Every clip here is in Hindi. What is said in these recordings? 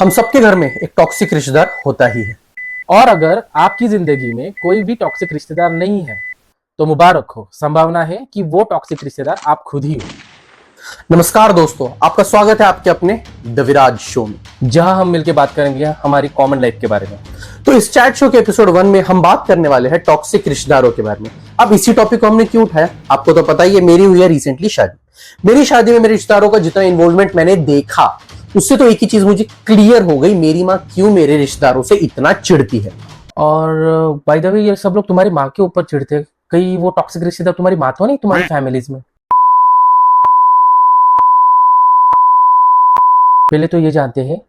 हम सबके घर में एक टॉक्सिक रिश्तेदार होता ही है। और अगर आपकी जिंदगी में कोई भी टॉक्सिक रिश्तेदार नहीं है तो मुबारक हो, संभावना है कि वो टॉक्सिक रिश्तेदार आप खुद ही हो। नमस्कार दोस्तों, आपका स्वागत है आपके अपने द विराज शो में, जहां हम मिलकर बात करेंगे हमारी कॉमन लाइफ के बारे में। तो इस चैट शो के एपिसोड 1 में हम बात करने वाले हैं टॉक्सिक रिश्तेदारों के बारे में। अब इसी टॉपिक को हमने क्यों उठाया, आपको तो पता ही है, मेरी हुई है रिसेंटली शादी। मेरी शादी में मेरे रिश्तेदारों का जितना इन्वॉल्वमेंट मैंने देखा, उससे तो एक ही चीज मुझे क्लियर हो गई, मेरी माँ क्यों मेरे रिश्तेदारों से इतना चिढ़ती है। और बाय द वे, ये सब लोग तुम्हारी माँ के ऊपर चिढ़ते हैं। कहीं वो टॉक्सिक रिश्तेदार तुम्हारी माँ तो नहीं, तुम्हारी फैमिलीज में? पहले तो ये जानते हैं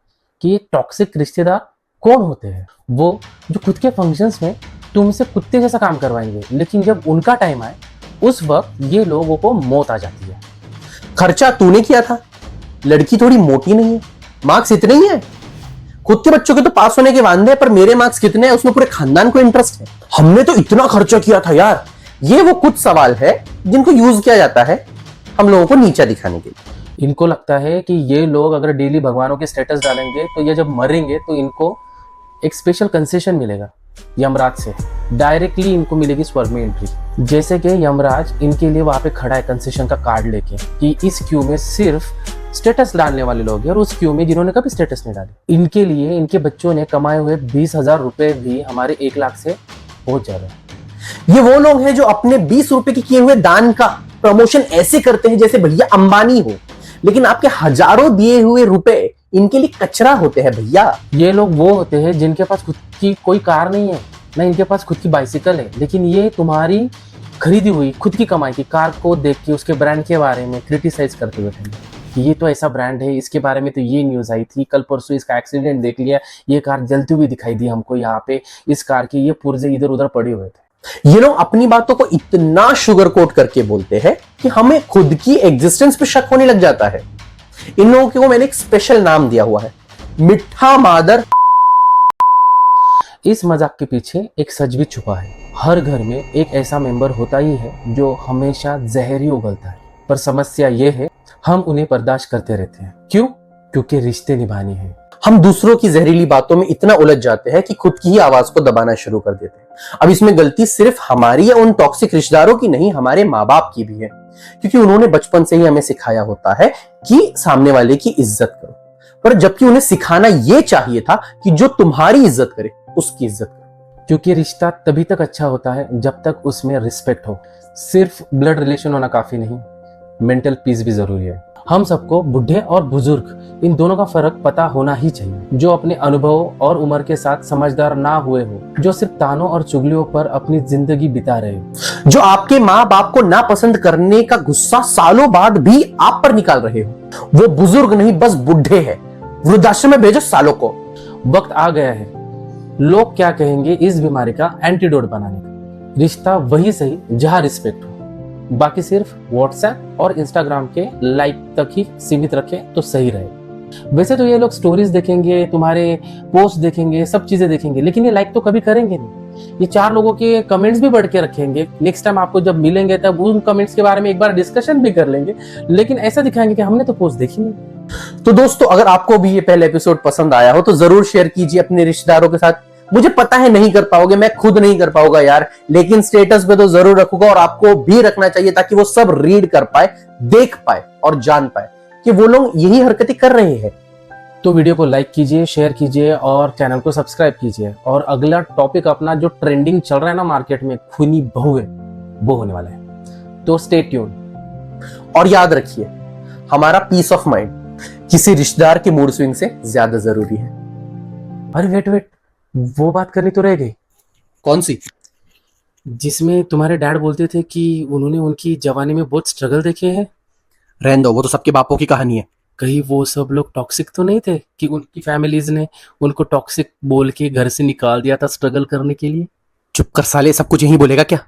कि ये टॉक्सिक रिश्तेदार कौन होते हैं। वो जो खुद के फंक्शंस में तुमसे कुत्ते जैसा काम करवाएंगे, लेकिन जब उनका टाइम आए उस वक्त ये लोगों को मौत आ जाती है। खर्चा तूने किया था, लड़की थोड़ी मोटी नहीं है, मार्क्स इतने ही है। खुद के बच्चों के तो पास होने के वादे हैं, पर मेरे मार्क्स कितने हैं उसमें पूरे खानदान को इंटरेस्ट है। हमने तो इतना खर्चा किया था यार। ये वो कुछ सवाल है जिनको यूज किया जाता है हम लोगों को नीचा दिखाने के लिए। इनको लगता है कि ये लोग अगर डेली भगवानों के स्टेटस डालेंगे तो ये जब मरेंगे तो इनको एक स्पेशल कंसेशन मिलेगा यमराज से। डायरेक्टली इनको मिलेगी स्वर्ग में एंट्री। जैसे कि यमराज इनके लिए वहां पे खड़ा है कंसेशन का कार्ड लेके कि इस क्यू में सिर्फ स्टेटस डालने वाले लोग हैं और उस क्यू में जिन्होंने कभी स्टेटस नहीं डाले। इनके लिए इनके बच्चों ने कमाए हुए 20,000 रुपए भी हमारे 1 लाख से बहुत ज्यादा है। ये वो लोग हैं जो अपने 20 रुपए के किए हुए दान का प्रमोशन ऐसे करते हैं जैसे भैया अंबानी हो, लेकिन आपके हजारों दिए हुए रुपए इनके लिए कचरा होते हैं भैया। ये लोग वो होते हैं जिनके पास खुद की कोई कार नहीं है, ना इनके पास खुद की बाइसिकल है, लेकिन ये तुम्हारी खरीदी हुई खुद की कमाई की कार को देख के उसके ब्रांड के बारे में क्रिटिसाइज करते हुए कि ये तो ऐसा ब्रांड है, इसके बारे में तो ये न्यूज आई थी, कल परसों इसका एक्सीडेंट देख लिया, ये कार जलती हुई दिखाई दी हमको यहाँ पे, इस कार के ये पुर्जे इधर उधर पड़े हुए थे। ये लोग अपनी बातों को इतना शुगर कोट करके बोलते हैं कि हमें खुद की एग्जिस्टेंस पे शक होने लग जाता है। इन लोगों को मैंने एक स्पेशल नाम दिया हुआ है, मिठा मादर। इस मजाक के पीछे एक सच भी छुपा है। हर घर में एक ऐसा मेंबर होता ही है जो हमेशा जहर ही उगलता है, पर समस्या ये है हम उन्हें बर्दाश्त करते रहते हैं। क्यों? क्योंकि रिश्ते निभाने हैं। हम दूसरों की जहरीली बातों में इतना उलझ जाते हैं कि खुद की ही आवाज को दबाना शुरू कर देते हैं। अब इसमें गलती सिर्फ हमारी या उन टॉक्सिक रिश्तेदारों की नहीं, हमारे माँ बाप की भी है, क्योंकि उन्होंने बचपन से ही हमें सिखाया होता है कि सामने वाले की इज्जत करो, पर जबकि उन्हें सिखाना यह चाहिए था कि जो तुम्हारी इज्जत करे उसकी इज्जत करो। क्योंकि रिश्ता तभी तक अच्छा होता है जब तक उसमें रिस्पेक्ट हो। सिर्फ ब्लड रिलेशन होना काफी नहीं, मेंटल पीस भी जरूरी है। हम सबको बुढ़े और बुजुर्ग इन दोनों का फर्क पता होना ही चाहिए। जो अपने अनुभव और उम्र के साथ समझदार ना हुए हो, जो सिर्फ तानों और चुगलियों पर अपनी जिंदगी बिता रहे हो, जो आपके माँ बाप को ना पसंद करने का गुस्सा सालों बाद भी आप पर निकाल रहे हो, वो बुजुर्ग नहीं बस बुढ़े हैं। वृद्धाश्रम में भेजो सालों को। वक्त आ गया है लोग क्या कहेंगे इस बीमारी का एंटीडोट बनाने का। रिश्ता वही सही जहां रिस्पेक्ट हो, बाकी सिर्फ व्हाट्सएप और इंस्टाग्राम के लाइक तक ही सीमित रखें तो सही रहे। वैसे तो ये लोग स्टोरीज देखेंगे, तुम्हारे पोस्ट देखेंगे, सब चीजें देखेंगे, लेकिन ये लाइक तो कभी करेंगे नहीं। ये 4 लोगों के कमेंट्स भी बढ़ के रखेंगे। नेक्स्ट टाइम आपको जब मिलेंगे तब उन कमेंट्स के बारे में एक बार डिस्कशन भी कर लेंगे, लेकिन ऐसा दिखाएंगे कि हमने तो पोस्ट देखी नहीं। तो दोस्तों, अगर आपको भी ये पहला एपिसोड पसंद आया हो तो जरूर शेयर कीजिए अपने रिश्तेदारों के साथ। मुझे पता है नहीं कर पाओगे, मैं खुद नहीं कर पाऊंगा यार, लेकिन स्टेटस पे तो जरूर रखूंगा और आपको भी रखना चाहिए ताकि वो सब रीड कर पाए, देख पाए और जान पाए कि वो लोग यही हरकतें कर रहे हैं। तो वीडियो को लाइक कीजिए, शेयर कीजिए और चैनल को सब्सक्राइब कीजिए। और अगला टॉपिक अपना जो ट्रेंडिंग चल रहा है ना मार्केट में, खूनी बहू है, वो होने वाला है, तो स्टे ट्यून। और याद रखिए, हमारा पीस ऑफ माइंड किसी रिश्तेदार के मूड स्विंग से ज्यादा जरूरी है। अरे वेट, वो बात करनी तो रह गई। कौन सी? जिसमें तुम्हारे डैड बोलते थे कि उन्होंने उनकी जवानी में बहुत स्ट्रगल देखे हैं। रहने दो, वो तो सबके बापों की कहानी है। कहीं वो सब लोग टॉक्सिक तो नहीं थे कि उनकी फैमिलीज ने उनको टॉक्सिक बोल के घर से निकाल दिया था स्ट्रगल करने के लिए? चुप कर साले, सब कुछ यही बोलेगा क्या?